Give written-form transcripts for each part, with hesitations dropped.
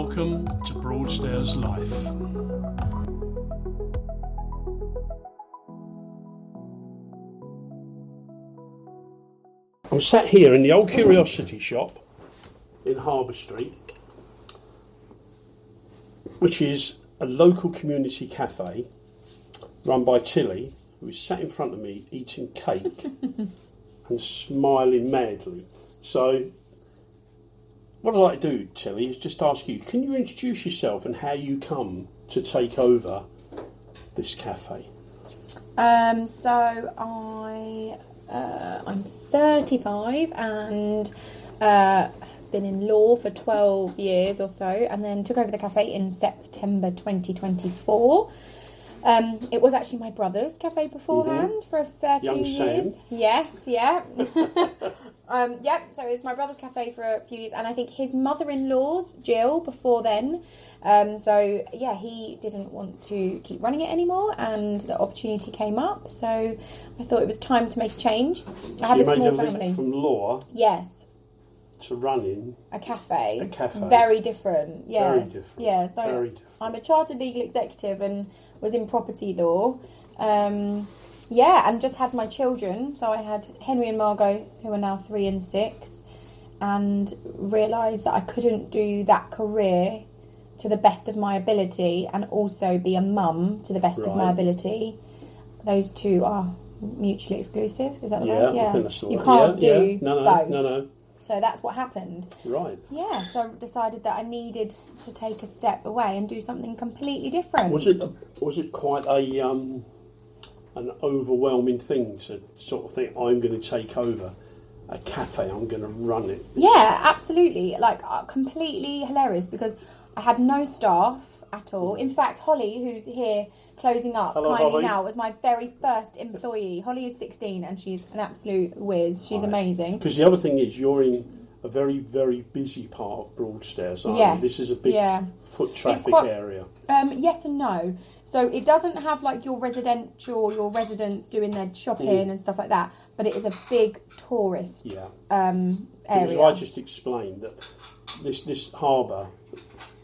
Welcome to Broadstairs Life. I'm sat here in the old curiosity shop in Harbour Street, which is a local community cafe run by Tilly, who is sat in front of me eating cake and smiling madly. So what I'd like to do, Tilly, is just ask you, can you introduce yourself and how you come to take over this cafe? I'm 35 and been in law for 12 years or so, and then took over the cafe in September 2024. It was actually my brother's cafe beforehand for a fair few years. Yes, yeah. So it was my brother's cafe for a few years, and I think his mother-in-law's, Jill, before then. He didn't want to keep running it anymore, and the opportunity came up, so I thought it was time to make a change. I have a small family. You made a leap from law, yes, to running a cafe. A cafe. Very different. Yeah. Very different. Yeah. So very different. I'm a chartered legal executive and was in property law. And just had my children. So I had Henry and Margot, who are now 3 and 6, and realised that I couldn't do that career to the best of my ability and also be a mum to the best of my ability. Those two are mutually exclusive. Is that the word? Yeah. I think that's the you word. can't do both. No. So that's what happened. Right. Yeah, so I decided that I needed to take a step away and do something completely different. Was it quite an overwhelming thing to sort of think, I'm going to take over a cafe, I'm going to run it? Yeah, absolutely. Completely hilarious, because I had no staff at all. In fact, Holly, who's here closing up kindly Holly. now, was my very first employee. Holly is 16 and she's an absolute whiz. She's amazing. Because the other thing is, you're in a very, very busy part of Broadstairs, aren't you? This is a big foot traffic area. Yes and no. So it doesn't have like your residents doing their shopping and stuff like that, but it is a big tourist area. Because I just explained that this harbour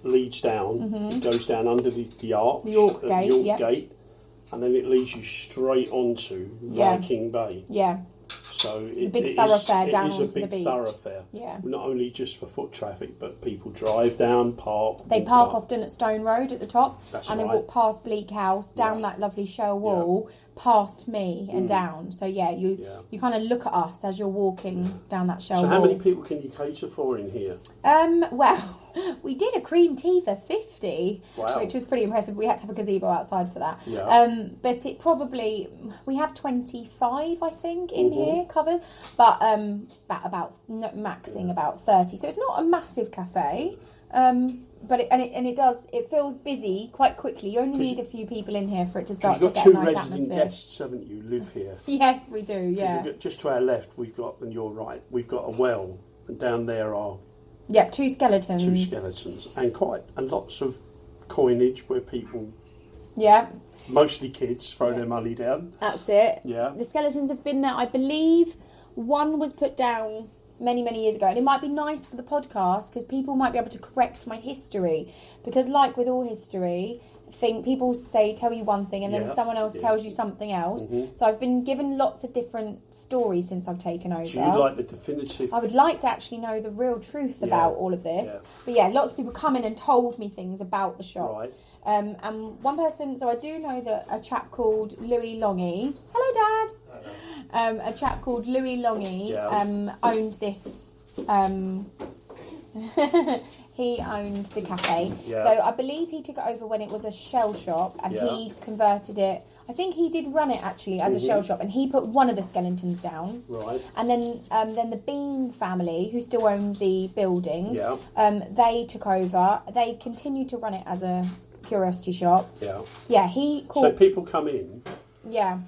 leads down, it goes down under the arch, the York Gate, and then it leads you straight onto Viking Bay. Yeah. So it's a big thoroughfare down onto the beach. It is a big thoroughfare. Yeah. Not only just for foot traffic, but people drive down, park. They park often at Stone Road at the top, That's and right. they walk past Bleak House, down that lovely shell wall, past me and down. So you kind of look at us as you're walking down that shell wall. So how many people can you cater for in here? Well, we did a cream tea for 50, which was pretty impressive. We had to have a gazebo outside for that. Yeah. But it probably, we have 25, I think, in here covered, but maxing about 30. So it's not a massive cafe. But it feels busy quite quickly. You only need a few people in here for it to start to get a nice atmosphere. You've got 2 resident guests, haven't you, live here? Yes, we do, yeah. Just to our left, and you're right, we've got a well, and down there are... Yep, 2 skeletons. 2 skeletons, and lots of coinage where people... Yeah. Mostly kids throw their money down. That's it. Yeah. The skeletons have been there, I believe, one was put down many, many years ago. And it might be nice for the podcast because people might be able to correct my history. Because like with all history, people tell you one thing and then someone else tells you something else. So I've been given lots of different stories since I've taken over. So you'd like the definitive... I would like to actually know the real truth about all of this. Yeah. But lots of people come in and told me things about the shop. Right. And one person, so I do know that a chap called Louis Longy, hello Dad, a chap called Louis Longy owned this, he owned the cafe. Yeah. So I believe he took it over when it was a shell shop and he converted it, I think he did run it actually as a shell shop, and he put one of the skeletons down. Right. And then the Bean family, who still owned the building, they took over. They continued to run it as a curiosity shop. Yeah. Yeah, So people come in. Yeah.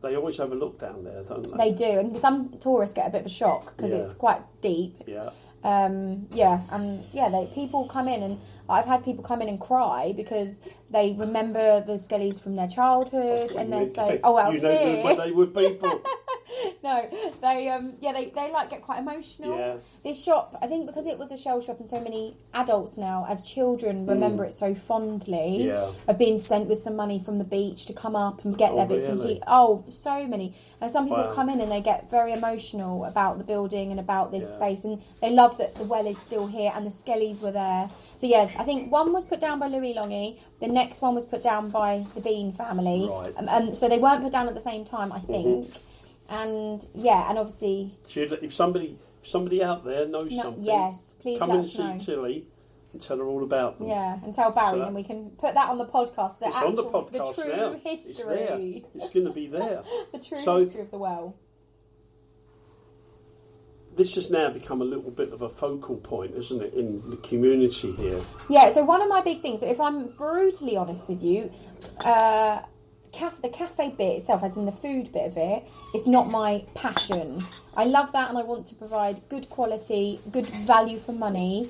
They always have a look down there, don't they? They do, and some tourists get a bit of a shock because it's quite deep. Yeah. People come in, and I've had people come in and cry because they remember the Skellies from their childhood, and they're so you know them when they were people. No, they like get quite emotional. Yeah. This shop, I think, because it was a shell shop, and so many adults now, as children, remember it so fondly. Yeah. Of being sent with some money from the beach to come up and get their bits and pieces. So many. And some people come in and they get very emotional about the building and about this space, and they love that the well is still here and the Skellies were there. So yeah, I think one was put down by Louis Longy, the next one was put down by the Bean family. Right. So they weren't put down at the same time, I think. And and obviously, if somebody out there knows something, yes, please come let and us see know. Tilly and tell her all about them. Yeah, and tell Barry, and we can put that on the podcast. It's on the podcast the true now. history. It's there. It's going to be there. The true history of the well. This has now become a little bit of a focal point, isn't it, in the community here? Yeah. So one of my big things, so if I'm brutally honest with you, the cafe bit itself, as in the food bit of it, is not my passion. I love that, and I want to provide good quality, good value for money.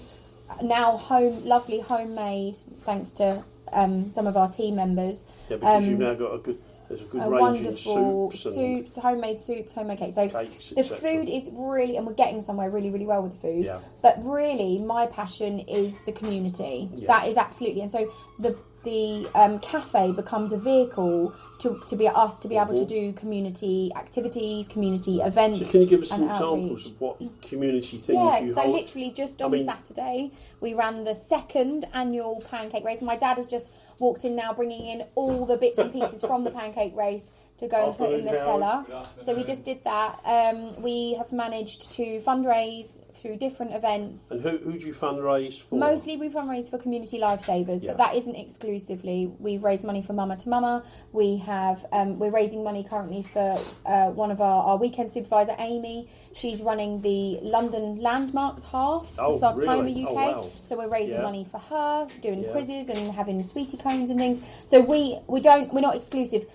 Now lovely homemade, thanks to some of our team members. Yeah, because you've now got there's a good range in wonderful soups, homemade cakes. So the food is really, and we're getting somewhere really, really well with the food. Yeah. But really, my passion is the community. Yeah. That is absolutely, and so the cafe becomes a vehicle to be able to do community activities, community events. So can you give us some outreach. Examples of what community things you hold? Yeah, so literally just on Saturday, we ran the 2nd annual pancake race. My dad has just walked in now, bringing in all the bits and pieces from the pancake race to go and put in the cellar. So we just did that. We have managed to fundraise through different events. And who do you fundraise for? Mostly we fundraise for community lifesavers, but that isn't exclusively. We've raised money for Mama to Mama. We have we're raising money currently for one of our weekend supervisor, Amy. She's running the London Landmarks half for Sarcoma UK. Oh, wow. So we're raising money for her, doing quizzes and having sweetie cones and things. So we're not exclusive.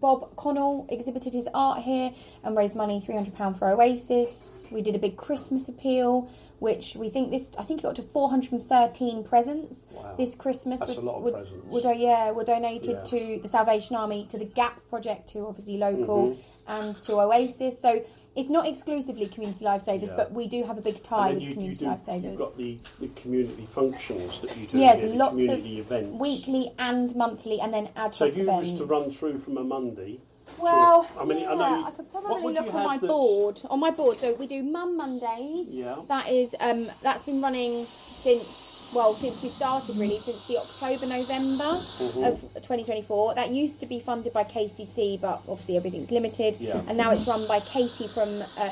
Bob Connell exhibited his art here and raised money, £300 for Oasis. We did a big Christmas appeal, which I think it got to 413 presents this Christmas. That's a lot of presents. Were donated to the Salvation Army, to the Gap Project, who are obviously local, and to Oasis. So it's not exclusively community lifesavers, but we do have a big tie with community lifesavers. You've got the community functions that you do, yes, here, lots community of events. Weekly and monthly, and then ad hoc So if you events. was to run through from a Monday... Well, I know I could probably look on my board. On my board, so we do Mum Mondays. Yeah. That is, that's been running since we started really, since the November of 2024. That used to be funded by KCC, but obviously everything's limited. Yeah. And now it's run by Katie from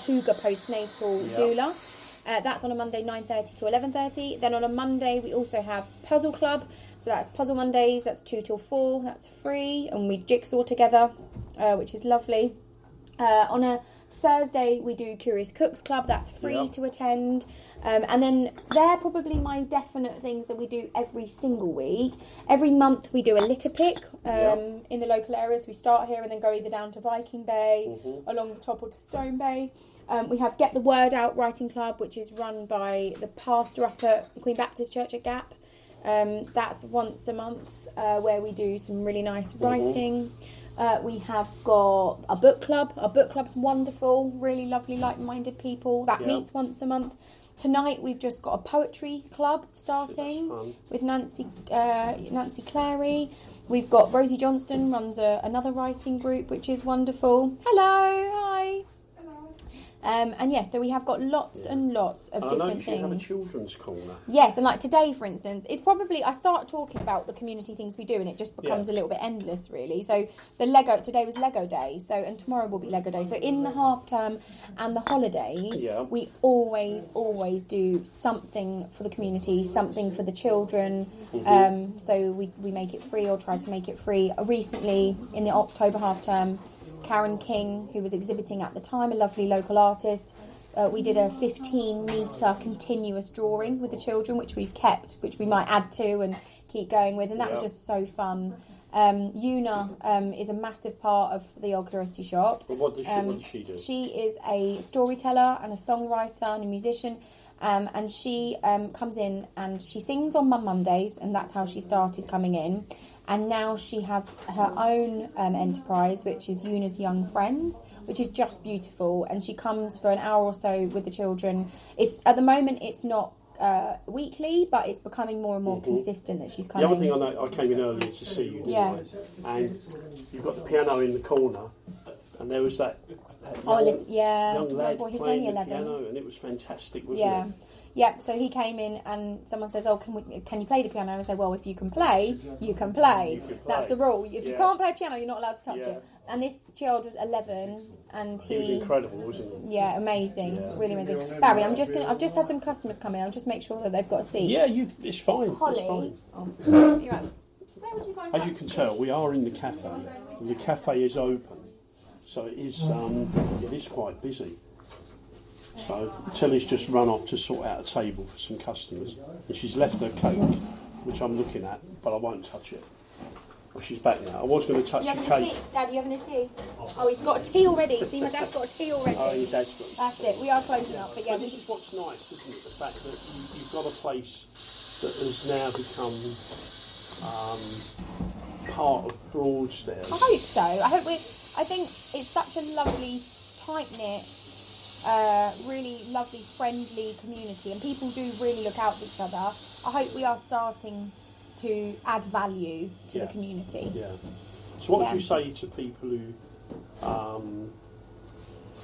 Hooga Postnatal Doula. That's on a Monday, 9:30 to 11:30. Then on a Monday, we also have Puzzle Club. So that's Puzzle Mondays. That's 2 till 4. That's free, and we jigsaw together, which is lovely. On a Thursday, we do Curious Cooks Club. That's free to attend. And then they're probably my definite things that we do every single week. Every month, we do a litter pick in the local areas. We start here and then go either down to Viking Bay, along the top, or to Stone Bay. We have Get the Word Out Writing Club, which is run by the pastor up at Queen Baptist Church at Gap. That's once a month, where we do some really nice writing. We have got a book club. Our book club's wonderful, really lovely, like-minded people. That meets once a month. Tonight we've just got a poetry club starting with Nancy Clary. We've got Rosie Johnston runs another writing group, which is wonderful. Hello, hi. So we have got lots and lots of different things. You have a children's corner. Yes, and like today, for instance, it's probably, I start talking about the community things we do, and it just becomes a little bit endless, really. So today was Lego Day, and tomorrow will be Lego Day. So in the half term and the holidays, we always do something for the community, something for the children. So we make it free, or try to make it free. Recently, in the October half term, Karen King, who was exhibiting at the time, a lovely local artist, we did a 15-metre continuous drawing with the children, which we've kept, which we might add to and keep going with, and that was just so fun. Una is a massive part of the Old Curiosity Shop. But what does she do? She is a storyteller and a songwriter and a musician. And she comes in and she sings on Mondays, and that's how she started coming in. And now she has her own enterprise, which is Una's Young Friends, which is just beautiful. And she comes for an hour or so with the children. It's at the moment it's not weekly, but it's becoming more and more consistent that she's coming. The other thing I know, I came in earlier to see you, didn't I? And you've got the piano in the corner, and there was that young lad he was playing only the 11. piano, and it was fantastic, wasn't it? Yeah, so he came in and someone says, oh, can you play the piano? And I say, well, if you can play, you can play. That's the rule. If you can't play piano, you're not allowed to touch it. And this child was 11, and he was incredible, wasn't he? Yeah, amazing, really amazing. Barry, I've just had some customers come in. I'll just make sure that they've got a seat. Yeah, it's fine. Holly, it's fine. You're right. Where would you guys As you can tell, we are in the cafe. The cafe is open, so it is quite busy. So Tilly's just run off to sort out a table for some customers, and she's left her cake, which I'm looking at, but I won't touch it. Well, she's back now. I was going to touch the cake. Dad, you having a tea? Oh, he's got a tea already. See, my dad's got a tea already. Oh, your dad's got. That's it. We are closing up, but yeah. But this is what's nice, isn't it? The fact that you've got a place that has now become part of Broadstairs. I hope so. I think it's such a lovely, tight-knit, really lovely, friendly community, and people do really look out for each other. I hope we are starting to add value to the community. Yeah. So what would you say to people who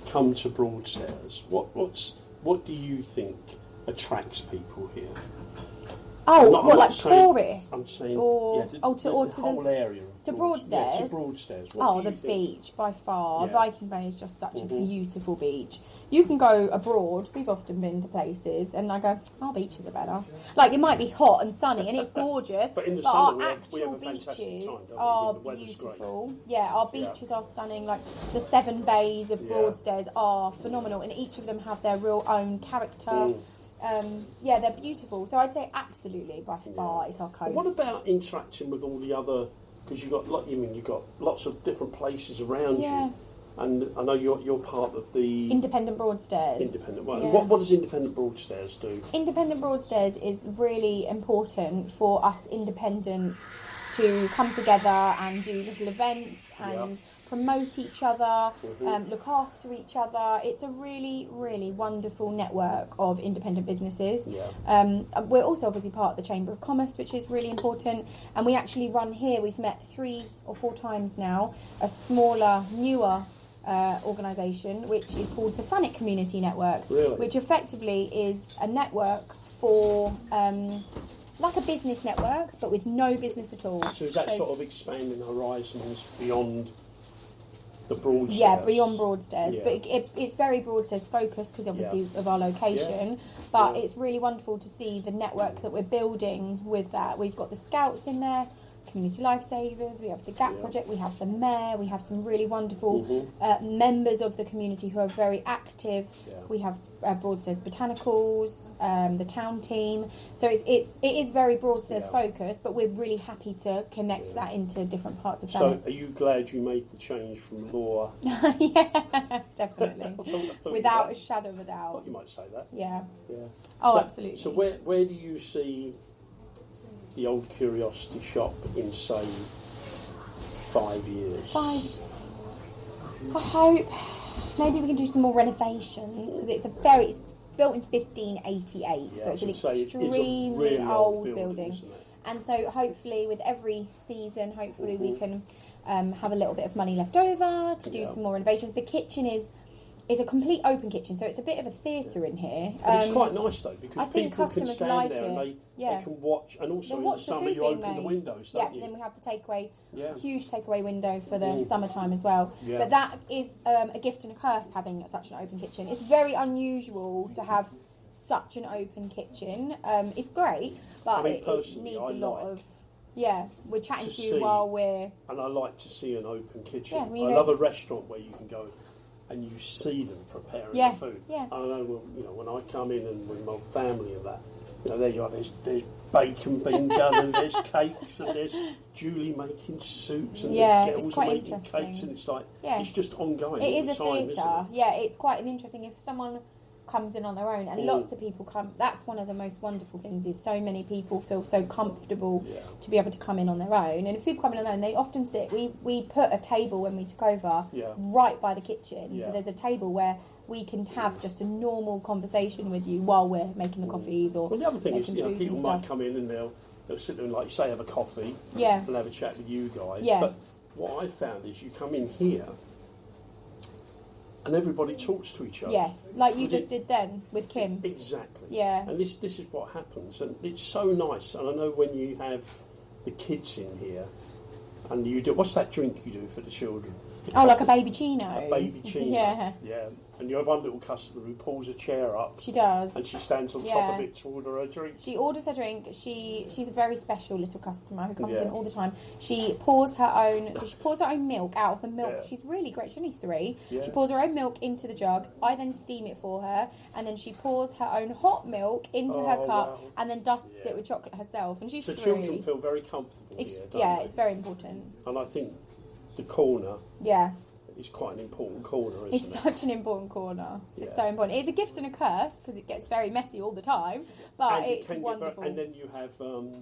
come to Broadstairs? What do you think attracts people here? Oh, like saying, tourists? I'm saying, the whole area. To Broadstairs? Yeah, to Broadstairs. The beach, by far. Yeah. Viking Bay is just such a beautiful beach. You can go abroad. We've often been to places, and I go, our beaches are better. Like, it might be hot and sunny, and it's gorgeous, but in the summer, our actual beaches are beautiful. Great. Yeah, our beaches are stunning. Like, the 7 bays of Broadstairs are phenomenal, and each of them have their real own character. They're beautiful. So I'd say absolutely, by far, it's our coast. But what about interacting with all the other? Because you've got lots of different places around you, and I know you're part of the Independent Broadstairs. Independent. Well, what does Independent Broadstairs do? Independent Broadstairs is really important for us independents to come together and do little events and promote each other, look after each other. It's a really, really wonderful network of independent businesses. We're also obviously part of the Chamber of Commerce, which is really important. And we actually run here, we've met 3 or 4 times now, a smaller, newer organisation, which is called the Thanet Community Network, which effectively is a network for... like a business network, but with no business at all. So is that sort of expanding horizons beyond the Broadstairs? Yeah, beyond Broadstairs. But it's very Broadstairs focused because obviously of our location. But it's really wonderful to see the network that we're building with that. We've got the Scouts in there, Community Lifesavers, we have the GAP project, we have the Mayor, we have some really wonderful members of the community who are very active. We have Broadstairs Botanicals, the town team. So it is very Broadstairs focused, but we're really happy to connect that into different parts of Thanet. So are you glad you made the change from law? Yeah, definitely. Without a shadow of a doubt. I thought you might say that. Yeah. Oh, absolutely. So where do you see the Old Curiosity Shop in, say, 5 years? I hope maybe we can do some more renovations because it's built in 1588, so it's an extremely old building. And so hopefully with every season, we can have a little bit of money left over to do some more renovations. The kitchen is a complete open kitchen, so it's a bit of a theatre in here. But it's quite nice though, because people can stand like there and they can watch, and also in the summer you open the windows, don't you? Then we have the takeaway, huge takeaway window for the summertime as well. But that is a gift and a curse, having such an open kitchen. It's very unusual to have such an open kitchen. It's great, but it needs a lot of... Yeah, we're chatting to you while we're... And I like to see an open kitchen. Yeah, I love a restaurant where you can go and you see them preparing the food. Yeah. I know, when I come in and with my family and that, You know, there you are. There's bacon being done, and there's cakes, and there's Julie making soups, and the girls are making cakes, and it's like it's just ongoing. It is a theatre. Yeah, it's quite an interesting. If someone comes in on their own, and lots of people come, that's one of the most wonderful things. Is so many people feel so comfortable to be able to come in on their own. And if people come in on their own, they often sit. We put a table when we took over right by the kitchen, so there's a table where we can have just a normal conversation with you while we're making the coffees or. Well, the other thing is, people might come in and they'll sit there and, like you say, have a coffee, and have a chat with you guys. Yeah. But what I found is you come in here, and everybody talks to each other. Yes, like you just did then with Kim. Exactly. Yeah. And this is what happens, and it's so nice. And I know when you have the kids in here, and you do, what's that drink you do for the children? Like a baby chino. A baby chino. Yeah. And you have one little customer who pulls a chair up. She does. And she stands on top of it to order her drink. She orders her drink. She's a very special little customer who comes in all the time. She pours her own. So she pours her own milk out of the milk. Yeah. She's really great. She's only 3. Yeah. She pours her own milk into the jug. I then steam it for her, and then she pours her own hot milk into her cup, and then dusts it with chocolate herself. And she's 3. Children feel very comfortable here, don't they? It's very important. And I think the corner. Yeah. It's quite an important corner, isn't it? It's such an important corner. Yeah. It's so important. It's a gift and a curse because it gets very messy all the time, but it's wonderful. And then you have the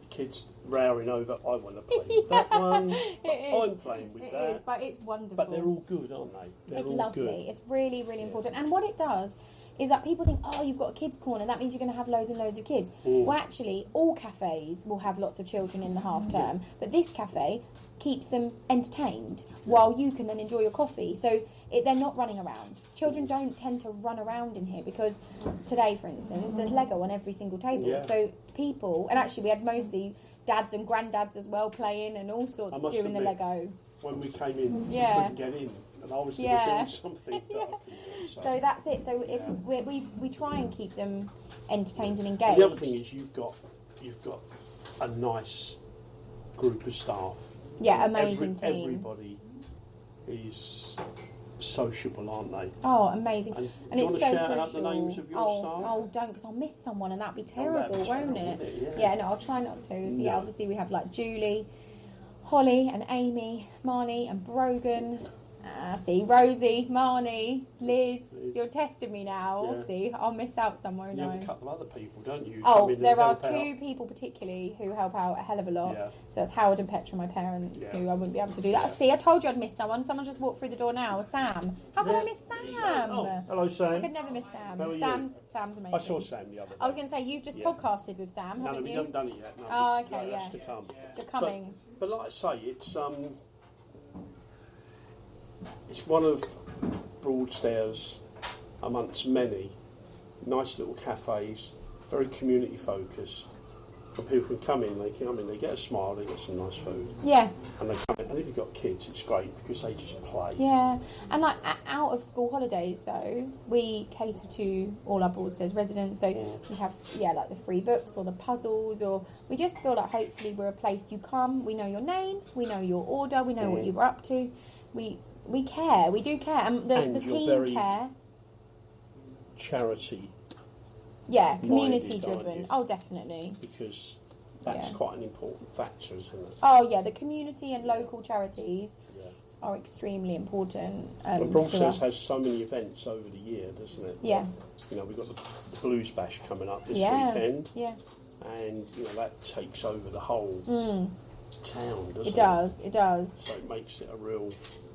kids rowing over, I want to play with that one, I'm playing with that. It is, but it's wonderful. But they're all good, aren't they? It's lovely. Good. It's really, really important. And what it does is that people think, you've got a kids' corner, that means you're going to have loads and loads of kids. Well, actually, all cafes will have lots of children in the half term, but this cafe keeps them entertained while you can then enjoy your coffee. So they're not running around. Children don't tend to run around in here because today, for instance, there's Lego on every single table. Yeah. So people, and actually we had mostly dads and granddads as well playing and all sorts of doing the Lego. When we came in, we couldn't get in. And I was going to build something that I couldn't do, so that's it. So if we try and keep them entertained and engaged. The other thing is you've got a nice group of staff. Yeah, amazing team. Everybody is sociable, aren't they? Oh, amazing. And it's do you want to shout out the names of your staff? Oh, don't, because I'll miss someone and that'd be terrible, won't it? Yeah, no, I'll try not to. So yeah, obviously we have like Julie, Holly and Amy, Marnie and Brogan. See, Rosie, Marnie, Liz, you're testing me now. Yeah. See, I'll miss out somewhere. You have a couple of other people, don't you? There are 2 people particularly who help out a hell of a lot. Yeah. So it's Howard and Petra, my parents, who I wouldn't be able to do that. See, I told you I'd miss someone. Someone just walked through the door now. Sam. How could I miss Sam? Oh, hello, Sam. I could never miss Sam. How are Sam's amazing. I saw Sam the other day. I was going to say, you've just podcasted with Sam, haven't you? No, we haven't done it yet. No, oh, okay, that's to come. So you're coming. But like I say, it's one of Broadstairs amongst many nice little cafes, very community focused. And people can come in, they get a smile, they get some nice food. Yeah. And they come in, and if you've got kids, it's great because they just play. Yeah. And like out of school holidays though, we cater to all our Broadstairs residents. So we have like the free books or the puzzles, or we just feel like hopefully we're a place you come, we know your name, we know your order, we know what you were up to. We care, we do care, and the team care. Charity. Yeah, community driven. Oh, definitely. Because that's quite an important factor, isn't it? Oh yeah, the community and local charities are extremely important. And Broadstairs has so many events over the year, doesn't it? Yeah. We've got the Blues Bash coming up this weekend. Yeah. And that takes over the whole town, doesn't it? It does. So it makes it a real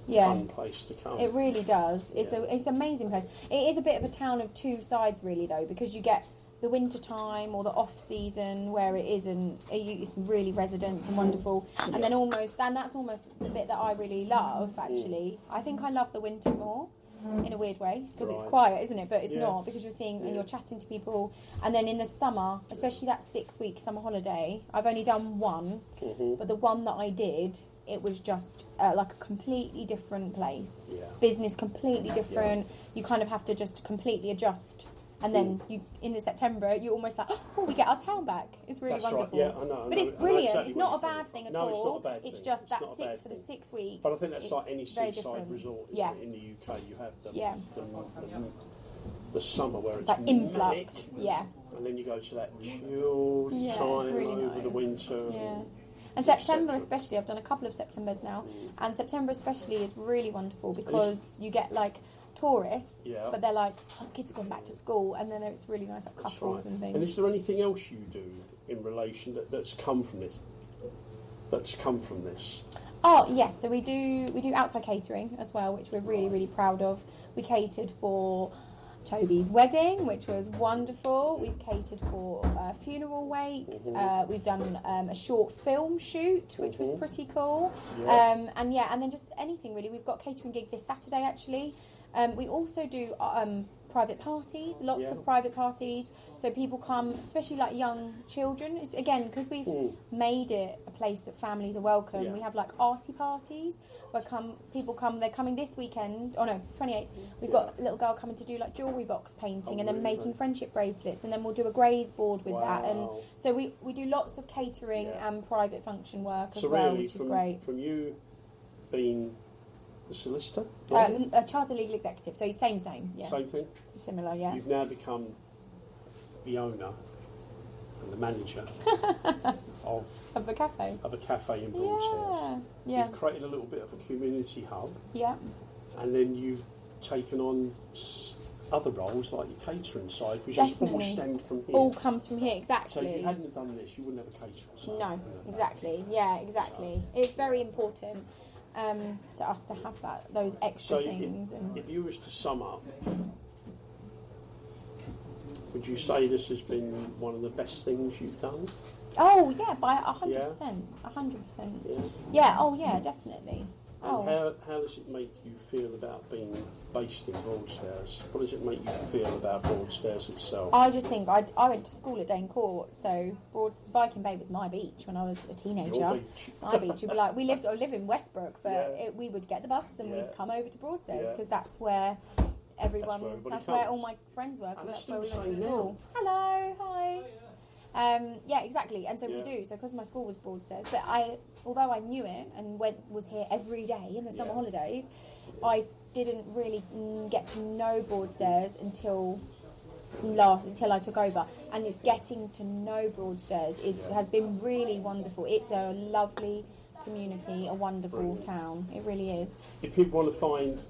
fun place to come. It really does. It's an amazing place. It is a bit of a town of 2 sides, really, though, because you get the winter time or the off season where it's really residents and wonderful, and then that's almost the bit that I really love. Actually, I think I love the winter more. In a weird way, because it's quiet, isn't it? But it's not, because you're seeing and you're chatting to people. And then in the summer, especially that 6-week summer holiday, I've only done one, but the one that I did, it was just like a completely different place. Business completely different. You kind of have to just completely adjust. And then in September, you're almost like, we get our town back. It's really wonderful. Right. Yeah, I know. But it's brilliant. Exactly, it's not a bad thing at all. No, it's not a bad thing. It's just for the 6 weeks. But I think that's like any seaside resort, isn't it? In the UK, you have the summer where it's like influx. Yeah. And then you go to that chilled time really over the winter. Yeah. And September especially, I've done a couple of Septembers now, and September especially is really wonderful because you get like tourists, but they're like, oh, the kids have gone back to school, and then it's really nice, like couples and things. And is there anything else you do in relation that's come from this? Oh yes, so we do outside catering as well, which we're really, really proud of. We catered for Toby's wedding, which was wonderful. We've catered for funeral wakes. We've done a short film shoot, which was pretty cool. And then just anything really. We've got a catering gig this Saturday actually. We also do private parties, lots of private parties. So people come, especially like young children. It's, again, because we've made it a place that families are welcome. We have like arty parties where people come. They're coming this weekend. Oh no, 28th. We've got a little girl coming to do like jewellery box painting and then making friendship bracelets, and then we'll do a graze board with that. And so we do lots of catering and private function work as well, which is great. From you being the solicitor? A chartered legal executive, so same, yeah. Same thing? Similar, yeah. You've now become the owner and the manager of a cafe. Of a cafe in Broadstairs. Yeah. You've created a little bit of a community hub. Yeah. And then you've taken on other roles like your catering side, which is all stemmed from here. All comes from here, exactly. So if you hadn't have done this, you wouldn't have a catering side. No, exactly. Yeah, exactly. So it's very important to us to have those extra things. If you was to sum up, would you say this has been one of the best things you've done? Oh yeah, by 100%. 100%. Yeah. Oh yeah, definitely. And how does it make you feel about being based in Broadstairs? What does it make you feel about Broadstairs itself? I just think I went to school at Dane Court, so Viking Bay was my beach when I was a teenager. Your beach. My beach. You'd be like, I live in Westbrook, but we would get the bus and we'd come over to Broadstairs because that's where everyone. That's where all my friends were. Because that's where we went to school. Hello, hi. Yeah, exactly, and so we do. So because my school was Broadstairs, but although I knew it and was here every day in the summer holidays, I didn't really get to know Broadstairs until I took over. And it's getting to know Broadstairs has been really wonderful. It's a lovely community, a wonderful town. It really is. If people want to find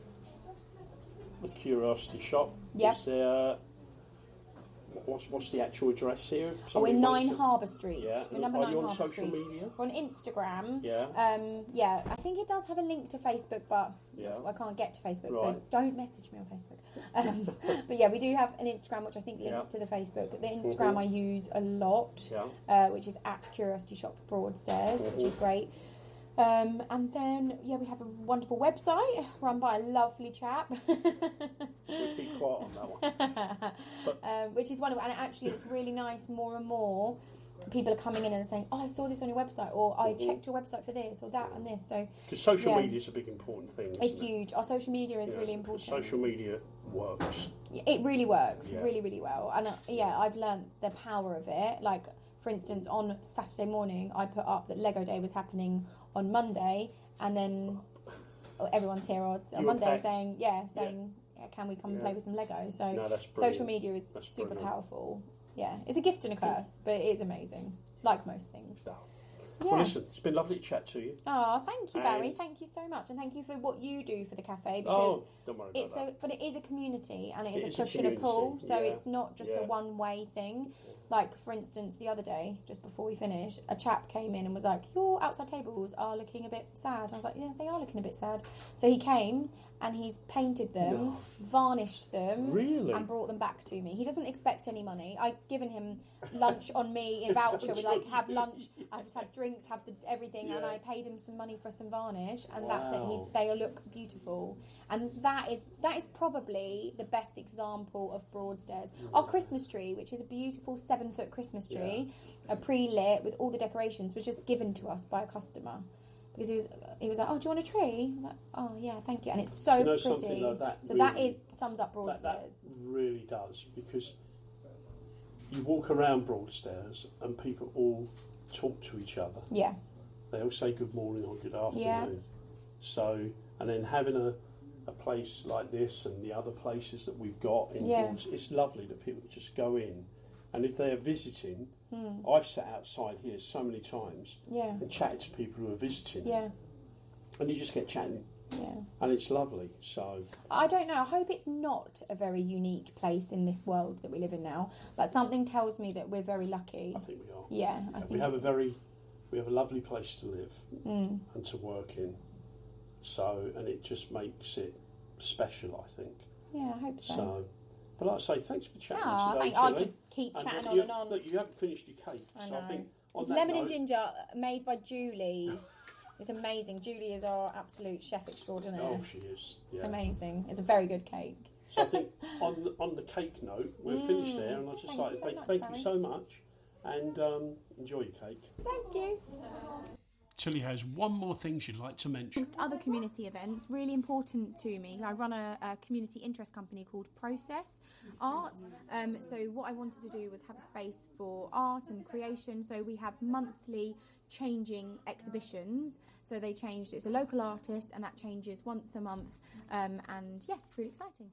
the Curiosity Shop, is there? What's the actual address here? We're 9 Harbour Street. Yeah. We're number 9 Harbour Street. Media? We're on Instagram. Yeah. I think it does have a link to Facebook, but I can't get to Facebook, so don't message me on Facebook. But yeah, we do have an Instagram, which I think links to the Facebook. The Instagram I use a lot, which is at Curiosity Shop Broadstairs, which is great. And then, we have a wonderful website run by a lovely chap. We'll keep quiet on that one. Which is wonderful. And actually, it's really nice more and more. People are coming in and saying, I saw this on your website, or I checked your website for this, or that, and this. So because social media is a big important thing. It's huge. Our social media is really important. Social media works. It really works, really, really well. And I've learned the power of it. Like, for instance, on Saturday morning, I put up that Lego Day was happening on Monday, and then everyone's here on Monday saying, can we come and play with some Lego? So social media is super powerful. Yeah, it's a gift and a curse, but it is amazing, like most things. Well, listen, it's been lovely to chat to you. Oh, thank you, Barry. Thank you so much, and thank you for what you do for the cafe, because don't worry about that. But it is a community, and it is a push and a pull, so it's not just a one-way thing. Like, for instance, the other day, just before we finished, a chap came in and was like, your outside tables are looking a bit sad. I was like, yeah, they are looking a bit sad. So he came, and he's painted them, varnished them, and brought them back to me. He doesn't expect any money. I've given him lunch on me in voucher. We have lunch, I've had drinks, have everything, and I paid him some money for some varnish, and that's it. They look beautiful, and that is probably the best example of Broadstairs. Our Christmas tree, which is a beautiful 7-foot Christmas tree, a pre-lit with all the decorations, was just given to us by a customer. Because he was like, oh, do you want a tree? I was like, oh yeah, thank you. And it's so pretty. Like that so really, that sums up Broadstairs. That really does, because you walk around Broadstairs and people all talk to each other. Yeah. They all say good morning or good afternoon. Yeah. So, and then having a place like this and the other places that we've got in Broadstairs, it's lovely that people just go in And if they are visiting, I've sat outside here so many times and chatted to people who are visiting. Yeah. And you just get chatting. Yeah. And it's lovely. So I don't know. I hope it's not a very unique place in this world that we live in now. But something tells me that we're very lucky. I think we are. Yeah, I think we have a lovely place to live and to work in. So, and it just makes it special, I think. Yeah, I hope so. But like I say, thanks for chatting today, I could keep chatting on and on. Look, you haven't finished your cake. I So know. I think It's lemon and ginger made by Julie. It's amazing. Julie is our absolute chef extraordinaire. Oh, she is. Yeah. Amazing. It's a very good cake. So I think on the cake note, we're finished there, and I'd just like to say thank you so much, and enjoy your cake. Thank you. Tilly has one more thing she'd like to mention. Amongst other community events, really important to me, I run a community interest company called Process Arts. So what I wanted to do was have a space for art and creation. So we have monthly changing exhibitions. So they changed, it's a local artist, and that changes once a month. And yeah, it's really exciting.